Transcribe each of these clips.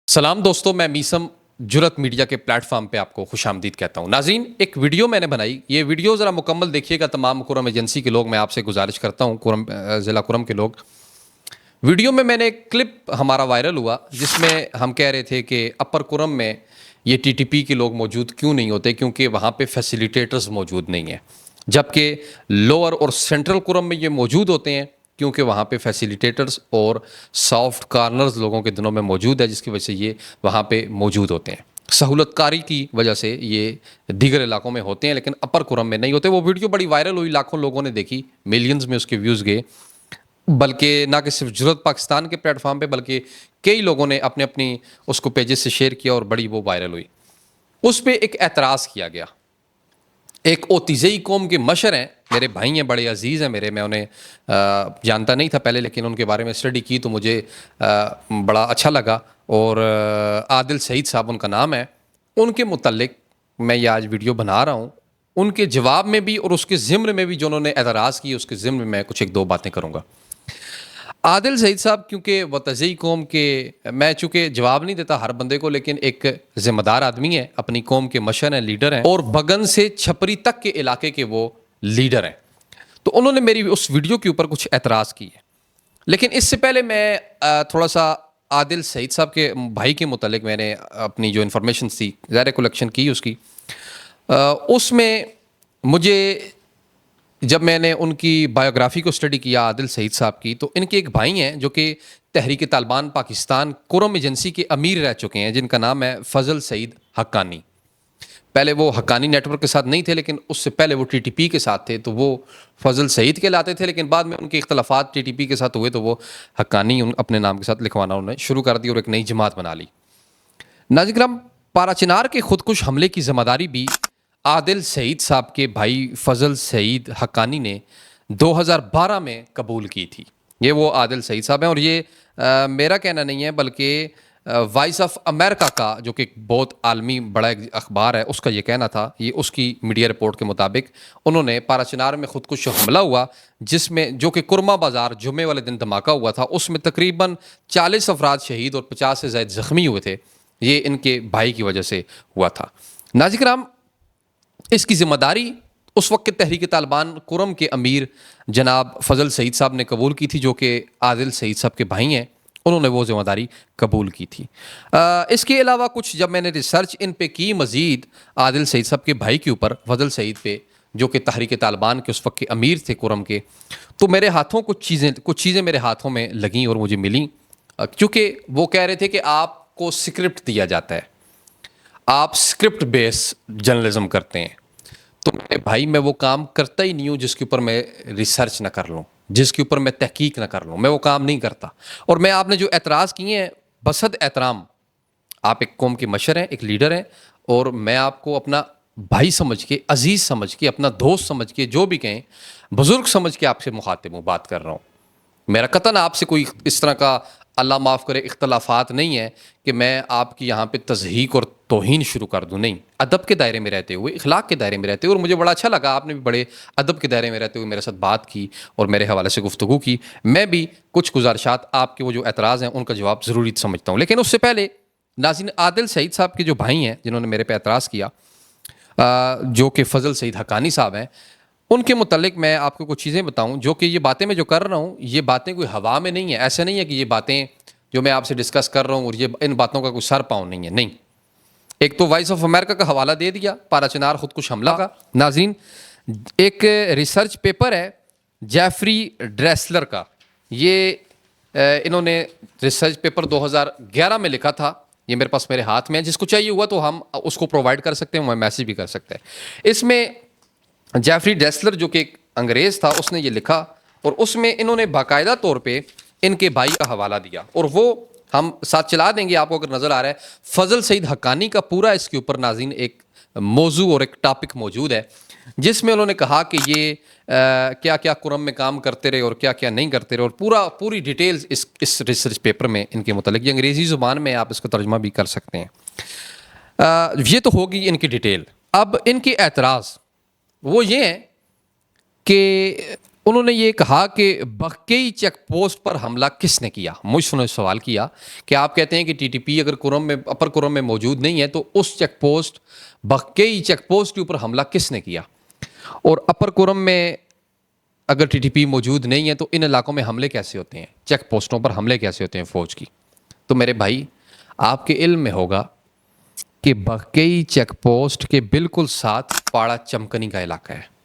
سلام دوستوں، میں میسم جرت میڈیا کے پلیٹ فارم پہ آپ کو خوش آمدید کہتا ہوں۔ ناظرین، ایک ویڈیو میں نے بنائی، یہ ویڈیو ذرا مکمل دیکھیے گا تمام کرم ایجنسی کے لوگ، میں آپ سے گزارش کرتا ہوں، ضلع کرم کے لوگ۔ ویڈیو میں نے ایک کلپ ہمارا وائرل ہوا جس میں ہم کہہ رہے تھے کہ اپر کرم میں یہ ٹی ٹی پی کے لوگ موجود کیوں نہیں ہوتے، کیونکہ وہاں پہ فیسیلیٹیٹرز موجود نہیں ہیں، جبکہ لوور اور سینٹرل کرم میں یہ موجود ہوتے ہیں کیونکہ وہاں پہ فیسیلیٹیٹرز اور سافٹ کارنرز لوگوں کے دنوں میں موجود ہے، جس کی وجہ سے یہ وہاں پہ موجود ہوتے ہیں۔ سہولت کاری کی وجہ سے یہ دیگر علاقوں میں ہوتے ہیں لیکن اپر کرم میں نہیں ہوتے۔ وہ ویڈیو بڑی وائرل ہوئی، لاکھوں لوگوں نے دیکھی، ملینز میں اس کے ویوز گئے، بلکہ نہ کہ صرف جرت پاکستان کے پلیٹ فارم پہ بلکہ کئی لوگوں نے اپنی اس کو پیجز سے شیئر کیا اور بڑی وہ وائرل ہوئی۔ اس پہ ایک اعتراض کیا گیا۔ ایک اوتیزئی قوم کے مشر ہیں، میرے بھائی ہیں، بڑے عزیز ہیں میرے، میں انہیں جانتا نہیں تھا پہلے، لیکن ان کے بارے میں اسٹڈی کی تو مجھے بڑا اچھا لگا، اور عادل سعید صاحب ان کا نام ہے۔ ان کے متعلق میں یہ آج ویڈیو بنا رہا ہوں، ان کے جواب میں بھی اور اس کے ضمن میں بھی جو انہوں نے اعتراض کی، اس کے ضمن میں میں کچھ ایک دو باتیں کروں گا۔ عادل سعید صاحب کیونکہ وطزئی قوم کے، میں چونکہ جواب نہیں دیتا ہر بندے کو، لیکن ایک ذمہ دار آدمی ہے، اپنی قوم کے مشر ہیں، لیڈر ہیں، اور بگن سے چھپری تک کے علاقے کے وہ لیڈر ہیں، تو انہوں نے میری اس ویڈیو کے اوپر کچھ اعتراض کی ہے۔ لیکن اس سے پہلے میں تھوڑا سا عادل سعید صاحب کے بھائی کے متعلق میں نے اپنی جو انفارمیشن تھی ظاہر کلیکشن کی اس کی، اس میں مجھے جب میں نے ان کی بایوگرافی کو اسٹڈی کیا عادل سعید صاحب کی، تو ان کے ایک بھائی ہیں جو کہ تحریک طالبان پاکستان کرم ایجنسی کے امیر رہ چکے ہیں، جن کا نام ہے فضل سعید حقانی۔ پہلے وہ حقانی نیٹ ورک کے ساتھ نہیں تھے، لیکن اس سے پہلے وہ ٹی ٹی پی کے ساتھ تھے، تو وہ فضل سعید کے لاتے تھے، لیکن بعد میں ان کے اختلافات ٹی ٹی پی کے ساتھ ہوئے تو وہ حقانی اپنے نام کے ساتھ لکھوانا انہوں نے شروع کر دی اور ایک نئی جماعت بنا لی۔ ناظرین کرام، پارا چنار کے خودکش حملے کی ذمہ داری بھی عادل سعید صاحب کے بھائی فضل سعید حقانی نے 2012 میں قبول کی تھی۔ یہ وہ عادل سعید صاحب ہیں، اور یہ میرا کہنا نہیں ہے بلکہ وائس آف امریکہ کا، جو کہ بہت عالمی بڑا ایک اخبار ہے، اس کا یہ کہنا تھا۔ یہ اس کی میڈیا رپورٹ کے مطابق انہوں نے پارا چنار میں خودکش حملہ ہوا، جس میں جو کہ کرما بازار جمعے والے دن دھماکہ ہوا تھا، اس میں تقریباً 40 افراد شہید اور 50 سے زائد زخمی ہوئے تھے۔ یہ ان کے بھائی کی وجہ سے ہوا تھا۔ ناظرین کرام، اس کی ذمہ داری اس وقت کے تحریک طالبان کرم کے امیر جناب فضل سعید صاحب نے قبول کی تھی، جو کہ عادل سعید صاحب کے بھائی ہیں، انہوں نے وہ ذمہ داری قبول کی تھی۔ اس کے علاوہ کچھ جب میں نے ریسرچ ان پہ کی مزید عادل سعید صاحب کے بھائی کے اوپر، فضل سعید پہ، جو کہ تحریک طالبان کے اس وقت کے امیر تھے کرم کے، تو میرے ہاتھوں کچھ چیزیں میرے ہاتھوں میں لگیں اور مجھے ملیں، کیونکہ وہ کہہ رہے تھے کہ آپ کو سکرپٹ دیا جاتا ہے، آپ سکرپٹ بیس جرنلزم کرتے ہیں۔ تو میرے بھائی، میں وہ کام کرتا ہی نہیں ہوں جس کے اوپر میں ریسرچ نہ کر لوں، جس کے اوپر میں تحقیق نہ کر لوں، میں وہ کام نہیں کرتا۔ اور میں آپ نے جو اعتراض کیے ہیں، بصد احترام، آپ ایک قوم کے مشر ہیں، ایک لیڈر ہیں، اور میں آپ کو اپنا بھائی سمجھ کے، عزیز سمجھ کے، اپنا دوست سمجھ کے، جو بھی کہیں، بزرگ سمجھ کے آپ سے مخاطب ہوں، بات کر رہا ہوں۔ میرا قطعاً آپ سے کوئی اس طرح کا، اللہ معاف کرے، اختلافات نہیں ہے کہ میں آپ کی یہاں پہ تضحیق اور توہین شروع کر دوں، نہیں۔ ادب کے دائرے میں رہتے ہوئے، اخلاق کے دائرے میں رہتے ہوئے، اور مجھے بڑا اچھا لگا، آپ نے بھی بڑے ادب کے دائرے میں رہتے ہوئے میرے ساتھ بات کی اور میرے حوالے سے گفتگو کی۔ میں بھی کچھ گزارشات، آپ کے وہ جو اعتراض ہیں ان کا جواب ضروری سمجھتا ہوں، لیکن اس سے پہلے ناظرین، عادل سعید صاحب کے جو بھائی ہیں جنہوں نے میرے پہ اعتراض کیا، جو کہ فضل سعید حقانی صاحب ہیں، ان کے متعلق میں آپ کو کچھ چیزیں بتاؤں، جو کہ یہ باتیں میں جو کر رہا ہوں، یہ باتیں کوئی ہوا میں نہیں ہے، ایسا نہیں ہے کہ یہ باتیں جو میں آپ سے ڈسکس کر رہا ہوں اور یہ ان باتوں کا کوئی سر پاؤں نہیں ہے، نہیں۔ ایک تو وائس آف امریکہ کا حوالہ دے دیا پارا چنار خودکش حملہ کا۔ ناظرین، ایک ریسرچ پیپر ہے جیفری ڈریسلر کا، یہ انہوں نے ریسرچ پیپر 2011 میں لکھا تھا، یہ میرے پاس میرے ہاتھ میں ہے، جس کو چاہیے ہوا تو ہم اس کو پرووائڈ کر سکتے ہیں، میں میسیج بھی کر سکتے ہیں۔ اس میں جیفری ڈریسلر جو کہ ایک انگریز تھا، اس نے یہ لکھا، اور اس میں انہوں نے باقاعدہ طور پہ ان کے بھائی کا حوالہ دیا، اور وہ ہم ساتھ چلا دیں گے آپ کو اگر نظر آ رہا ہے۔ فضل سعید حقانی کا پورا اس کے اوپر ناظرین ایک موضوع اور ایک ٹاپک موجود ہے، جس میں انہوں نے کہا کہ یہ کیا کیا کرم میں کام کرتے رہے اور کیا کیا نہیں کرتے رہے، اور پوری ڈیٹیلز اس ریسرچ پیپر میں ان کے متعلق، یہ انگریزی زبان میں آپ اس کا ترجمہ بھی کر سکتے ہیں۔ یہ تو ہوگی ان کی ڈیٹیل۔ اب ان کے اعتراض وہ یہ ہیں کہ انہوں نے یہ کہا کہ بقئی چیک پوسٹ پر حملہ کس نے کیا. مجھ سے سوال کیا کہ آپ کہتے ہیں کہ ٹی ٹی پی اگر کرم میں اپر کرم میں موجود نہیں ہے تو اس چیک پوسٹ بقئی چیک پوسٹ کے اوپر حملہ کس نے کیا, اور اپر کرم میں اگر ٹی ٹی پی موجود نہیں ہے تو ان علاقوں میں حملے کیسے ہوتے ہیں, چیک پوسٹوں پر حملے کیسے ہوتے ہیں فوج کی. تو میرے بھائی آپ کے علم میں ہوگا کہ بقئی چیک پوسٹ کے بالکل ساتھ پاڑا چمکنی کا علاقہ ہے,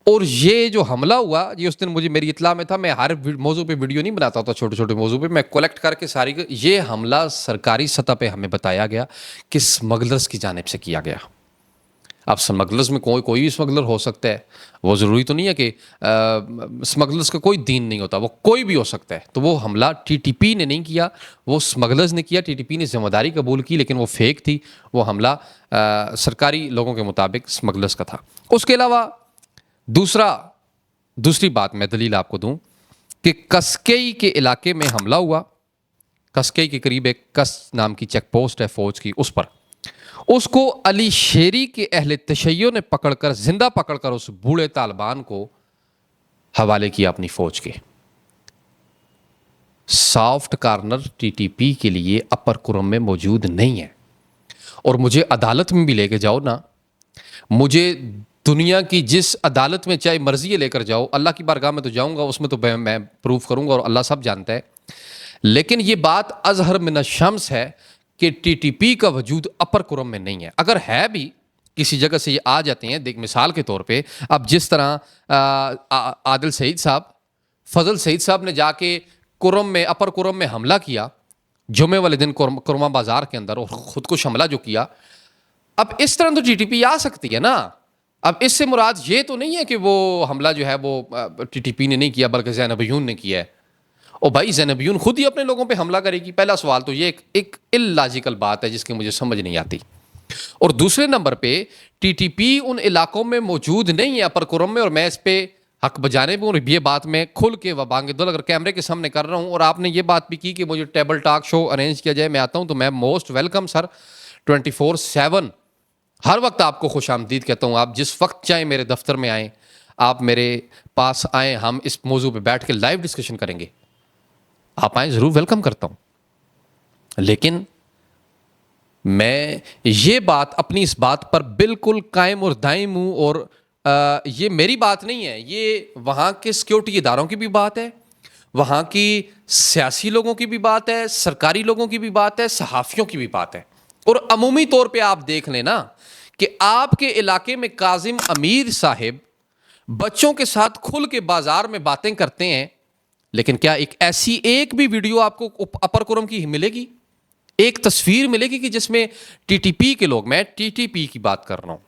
اور یہ جو حملہ ہوا یہ اس دن مجھے میری اطلاع میں تھا, میں ہر موضوع پہ ویڈیو نہیں بناتا ہوتا, چھوٹے چھوٹے موضوع پہ میں کلیکٹ کر کے ساری, یہ حملہ سرکاری سطح پہ ہمیں بتایا گیا کہ اسمگلرز کی جانب سے کیا گیا. اب اسمگلرز میں کوئی بھی اسمگلر ہو سکتا ہے, وہ ضروری تو نہیں ہے کہ اسمگلرز کا کوئی دین نہیں ہوتا, وہ کوئی بھی ہو سکتا ہے. تو وہ حملہ ٹی ٹی پی نے نہیں کیا, وہ اسمگلرز نے کیا. ٹی ٹی پی نے ذمہ داری قبول کی لیکن وہ فیک تھی, وہ حملہ سرکاری لوگوں کے مطابق اسمگلرز کا تھا. اس کے علاوہ دوسری بات میں دلیل آپ کو دوں کہ کسکئی کے علاقے میں حملہ ہوا, کسکئی کے قریب ایک کس نام کی چیک پوسٹ ہے فوج کی, اس کو علی شیری کے اہل تشیع نے پکڑ کر زندہ پکڑ کر اس بوڑھے طالبان کو حوالے کیا اپنی فوج کے. Soft corner T T P کے لیے اپر کرم میں موجود نہیں ہے, اور مجھے عدالت میں بھی لے کے جاؤ نا, مجھے دنیا کی جس عدالت میں چاہے مرضی لے کر جاؤ, اللہ کی بارگاہ میں تو جاؤں گا, اس میں تو میں پروف کروں گا اور اللہ سب جانتا ہے. لیکن یہ بات اظہر من الشمس ہے کہ ٹی ٹی پی کا وجود اپر کرم میں نہیں ہے. اگر ہے بھی کسی جگہ سے یہ آ جاتے ہیں, دیکھ مثال کے طور پہ اب جس طرح عادل سعید صاحب, فضل سعید صاحب نے جا کے کرم میں اپر کرم میں حملہ کیا جمعے والے دن کرما بازار کے اندر, اور خودکش حملہ جو کیا, اب اس طرح تو ٹی ٹی پی آ سکتی ہے نا. اب اس سے مراد یہ تو نہیں ہے کہ وہ حملہ جو ہے وہ ٹی ٹی پی نے نہیں کیا بلکہ زینبیون نے کیا ہے. او بھائی زینبیون خود ہی اپنے لوگوں پہ حملہ کرے گی؟ پہلا سوال تو یہ ایک اللاجیکل بات ہے جس کی مجھے سمجھ نہیں آتی. اور دوسرے نمبر پہ ٹی ٹی پی ان علاقوں میں موجود نہیں ہے اپر کرم میں, اور میں اس پہ حق بجانے پہ ہوں, اور یہ بات میں کھل کے و بانگ دل اگر کیمرے کے سامنے کر رہا ہوں. اور آپ نے یہ بات بھی کی کہ مجھے ٹیبل ٹاک شو ارینج کیا جائے, میں آتا ہوں, تو میں موسٹ ویلکم سر. 24/7 ہر وقت آپ کو خوش آمدید کہتا ہوں. آپ جس وقت چاہیں میرے دفتر میں آئیں, آپ میرے پاس آئیں, ہم اس موضوع پہ بیٹھ کے لائیو ڈسکشن کریں گے. آپ آئیں, ضرور ویلکم کرتا ہوں. لیکن میں یہ بات اپنی اس بات پر بالکل قائم اور دائم ہوں, اور یہ میری بات نہیں ہے, یہ وہاں کے سیکیورٹی اداروں کی بھی بات ہے, وہاں کی سیاسی لوگوں کی بھی بات ہے, سرکاری لوگوں کی بھی بات ہے, صحافیوں کی بھی بات ہے. اور عمومی طور پہ آپ دیکھ لیں نا کہ آپ کے علاقے میں کاظم امیر صاحب بچوں کے ساتھ کھل کے بازار میں باتیں کرتے ہیں, لیکن کیا ایک بھی ویڈیو آپ کو اپر کرم کی ملے گی, ایک تصویر ملے گی کہ جس میں ٹی ٹی پی کے لوگ, میں ٹی ٹی پی کی بات کر رہا ہوں,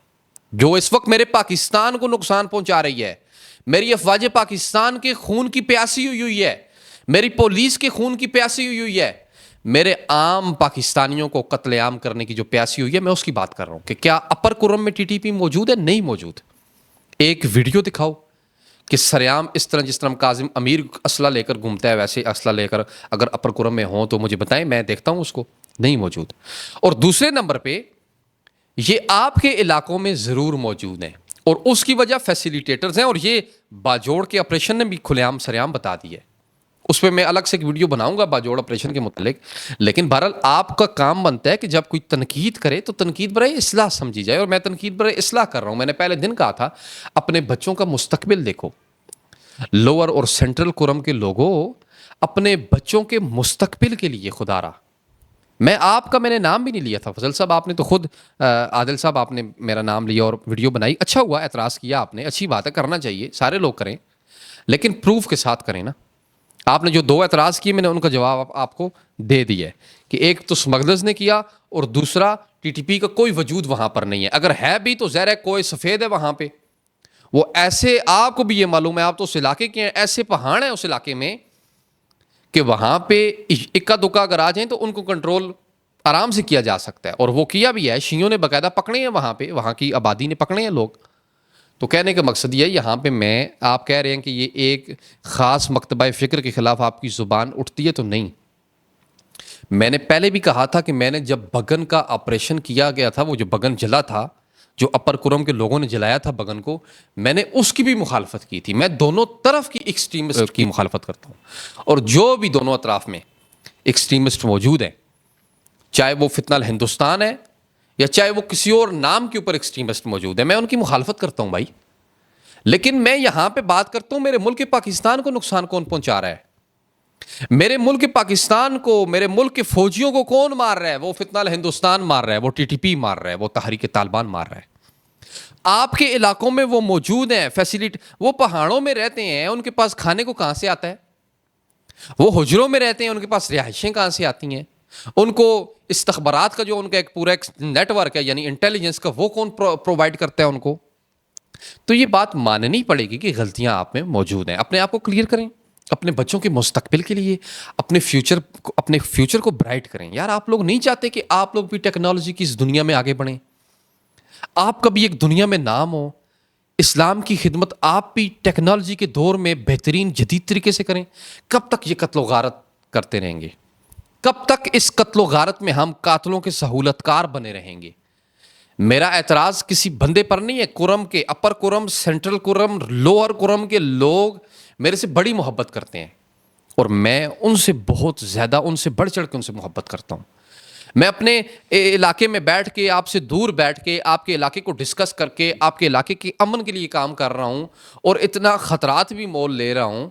جو اس وقت میرے پاکستان کو نقصان پہنچا رہی ہے, میری افواج پاکستان کے خون کی پیاسی ہوئی ہے, میری پولیس کے خون کی پیاسی ہوئی ہے, میرے عام پاکستانیوں کو قتل عام کرنے کی جو پیاسی ہوئی ہے, میں اس کی بات کر رہا ہوں کہ کیا اپر کرم میں ٹی ٹی پی موجود ہے؟ نہیں موجود. ایک ویڈیو دکھاؤ کہ سریام اس طرح جس طرح کاظم امیر اسلحہ لے کر گھومتا ہے ویسے اسلحہ لے کر اگر اپر کرم میں ہوں تو مجھے بتائیں, میں دیکھتا ہوں اس کو. نہیں موجود. اور دوسرے نمبر پہ یہ آپ کے علاقوں میں ضرور موجود ہیں, اور اس کی وجہ فیسیلیٹیٹرز ہیں, اور یہ باجوڑ کے آپریشن نے بھی کھلے عام سریام بتا دی ہے. اس پہ میں الگ سے ایک ویڈیو بناؤں گا باجوڑ آپریشن کے متعلق. لیکن بہرحال آپ کا کام بنتا ہے کہ جب کوئی تنقید کرے تو تنقید برائے اصلاح سمجھی جائے, اور میں تنقید برائے اصلاح کر رہا ہوں. میں نے پہلے دن کہا تھا اپنے بچوں کا مستقبل دیکھو. لوور اور سینٹرل کرم کے لوگوں, اپنے بچوں کے مستقبل کے لیے خدا را, میں نے نام بھی نہیں لیا تھا فضل صاحب, آپ نے تو خود عادل صاحب آپ نے میرا نام لیا اور ویڈیو بنائی. اچھا ہوا, اعتراض کیا آپ نے, اچھی بات ہے, کرنا چاہیے, سارے لوگ کریں, لیکن پروف کے ساتھ کریں نا. آپ نے جو 2 اعتراض کیے میں نے ان کا جواب آپ کو دے دیا ہے کہ ایک تو اسمگلرز نے کیا, اور دوسرا ٹی ٹی پی کا کوئی وجود وہاں پر نہیں ہے. اگر ہے بھی تو ظاہر ہے کوئی سفید ہے وہاں پہ, وہ ایسے, آپ کو بھی یہ معلوم ہے, آپ تو اس علاقے کے ہیں, ایسے پہاڑ ہیں اس علاقے میں کہ وہاں پہ اکا دکا اگر آ جائیں تو ان کو کنٹرول آرام سے کیا جا سکتا ہے. اور وہ کیا بھی ہے, شیعوں نے باقاعدہ پکڑے ہیں وہاں پہ, وہاں کی آبادی نے پکڑے ہیں لوگ. تو کہنے کا مقصد یہ, یہاں پہ آپ کہہ رہے ہیں کہ یہ ایک خاص مکتبہ فکر کے خلاف آپ کی زبان اٹھتی ہے, تو نہیں. میں نے پہلے بھی کہا تھا کہ میں نے جب بگن کا آپریشن کیا گیا تھا, وہ جو بگن جلا تھا, جو اپر کرم کے لوگوں نے جلایا تھا بگن کو، میں نے اس کی بھی مخالفت کی تھی. میں دونوں طرف کی ایکسٹریمسٹ کی مخالفت کرتا ہوں. اور جو بھی دونوں اطراف میں ایکسٹریمسٹ موجود ہیں، چاہے وہ فتنہ الہندوستان ہے یا چاہے وہ کسی اور نام کے اوپر ایکسٹریمسٹ موجود ہے، میں ان کی مخالفت کرتا ہوں بھائی. لیکن میں یہاں پہ بات کرتا ہوں میرے ملک پاکستان کو نقصان کون پہنچا رہا ہے، میرے ملک پاکستان کو، میرے ملک کے فوجیوں کو کون مار رہا ہے؟ وہ فتنہ الہندوستان مار رہا ہے، وہ TTP مار رہا ہے، وہ تحریک طالبان مار رہا ہے. آپ کے علاقوں میں وہ موجود ہیں، فیسیلیٹی، وہ پہاڑوں میں رہتے ہیں، ان کے پاس کھانے کو کہاں سے آتا ہے؟ وہ حجروں میں رہتے ہیں، ان کے پاس رہائشیں کہاں سے آتی ہیں؟ ان کو استخبارات کا جو ان کا ایک پورا نیٹ ورک ہے، یعنی انٹیلیجنس کا، وہ کون پرووائڈ کرتا ہے ان کو؟ تو یہ بات ماننی پڑے گی کہ غلطیاں آپ میں موجود ہیں. اپنے آپ کو کلیئر کریں، اپنے بچوں کے مستقبل کے لیے، اپنے فیوچر کو برائٹ کریں. یار آپ لوگ نہیں چاہتے کہ آپ لوگ بھی ٹیکنالوجی کی اس دنیا میں آگے بڑھیں، آپ کا بھی ایک دنیا میں نام ہو، اسلام کی خدمت آپ بھی ٹیکنالوجی کے دور میں بہترین جدید طریقے سے کریں. کب تک یہ قتل و غارت کرتے رہیں گے؟ کب تک اس قتل و غارت میں ہم قاتلوں کے سہولت کار بنے رہیں گے؟ میرا اعتراض کسی بندے پر نہیں ہے. کرم کے، اپر کرم، سینٹرل کرم، لوور کرم کے لوگ میرے سے بڑی محبت کرتے ہیں، اور میں ان سے بہت زیادہ، ان سے بڑھ چڑھ کے ان سے محبت کرتا ہوں. میں اپنے علاقے میں بیٹھ کے، آپ سے دور بیٹھ کے، آپ کے علاقے کو ڈسکس کر کے، آپ کے علاقے کے امن کے لیے کام کر رہا ہوں، اور اتنا خطرات بھی مول لے رہا ہوں.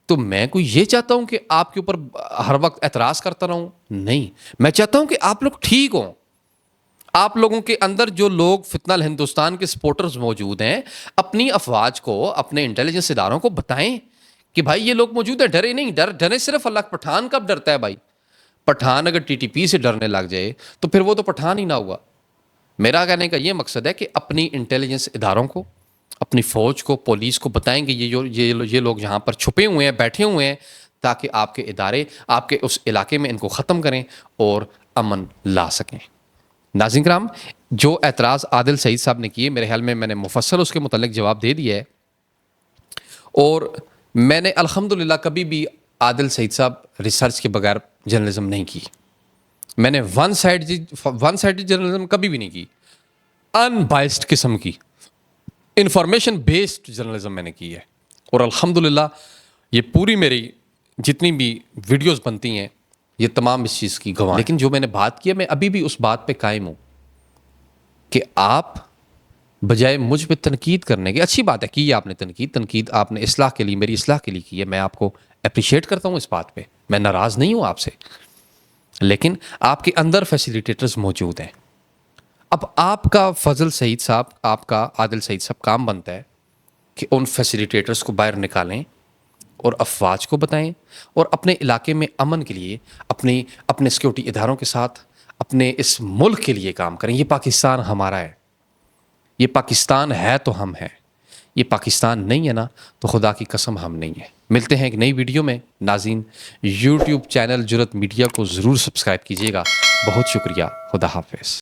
تو میں کوئی یہ چاہتا ہوں کہ آپ کے اوپر ہر وقت اعتراض کرتا رہوں؟ نہیں، میں چاہتا ہوں کہ آپ لوگ ٹھیک ہوں. آپ لوگوں کے اندر جو لوگ فتنہ الہندوستان کے سپورٹرز موجود ہیں، اپنی افواج کو، اپنے انٹیلیجنس اداروں کو بتائیں کہ بھائی یہ لوگ موجود ہیں، ڈرے نہیں. ڈرے صرف اللہ. پٹھان کب ڈرتا ہے بھائی؟ پٹھان اگر TTP سے ڈرنے لگ جائے تو پھر وہ تو پٹھان ہی نہ ہوا. میرا کہنے کا یہ مقصد ہے کہ اپنی انٹیلیجنس اداروں کو، اپنی فوج کو، پولیس کو بتائیں کہ یہ لوگ یہاں پر چھپے ہوئے ہیں، بیٹھے ہوئے ہیں، تاکہ آپ کے ادارے آپ کے اس علاقے میں ان کو ختم کریں اور امن لا سکیں. ناظرین کرام، جو اعتراض عادل سعید صاحب نے کیے، میرے خیال میں میں نے مفصل اس کے متعلق جواب دے دیا ہے. اور میں نے الحمدللہ کبھی بھی عادل سعید صاحب ریسرچ کے بغیر جرنلزم نہیں کی. میں نے ون سائڈ جرنلزم کبھی بھی نہیں کی. ان بائسڈ قسم کی انفارمیشن بیسڈ جرنلزم میں نے کی ہے، اور الحمدللہ یہ پوری میری جتنی بھی ویڈیوز بنتی ہیں یہ تمام اس چیز کی گواہ. لیکن جو میں نے بات کی ہے، میں ابھی بھی اس بات پہ قائم ہوں کہ آپ بجائے مجھ پہ تنقید کرنے کی، اچھی بات ہے کی آپ نے تنقید آپ نے اصلاح کے لیے، میری اصلاح کے لیے کی ہے، میں آپ کو اپریشیٹ کرتا ہوں اس بات پہ، میں ناراض نہیں ہوں آپ سے. لیکن آپ کے اندر فیسیلیٹیٹرز موجود ہیں. اب آپ کا فضل سعید صاحب، آپ کا عادل سعید صاحب کام بنتا ہے کہ ان فیسیلیٹیٹرز کو باہر نکالیں اور افواج کو بتائیں، اور اپنے علاقے میں امن کے لیے اپنے سیکورٹی اداروں کے ساتھ اپنے اس ملک کے لیے کام کریں. یہ پاکستان ہمارا ہے، یہ پاکستان ہے تو ہم ہیں، یہ پاکستان نہیں ہے نا تو خدا کی قسم ہم نہیں ہیں. ملتے ہیں ایک نئی ویڈیو میں. ناظرین، YouTube چینل جرأت میڈیا کو ضرور سبسکرائب کیجیے گا. بہت شکریہ. خدا حافظ.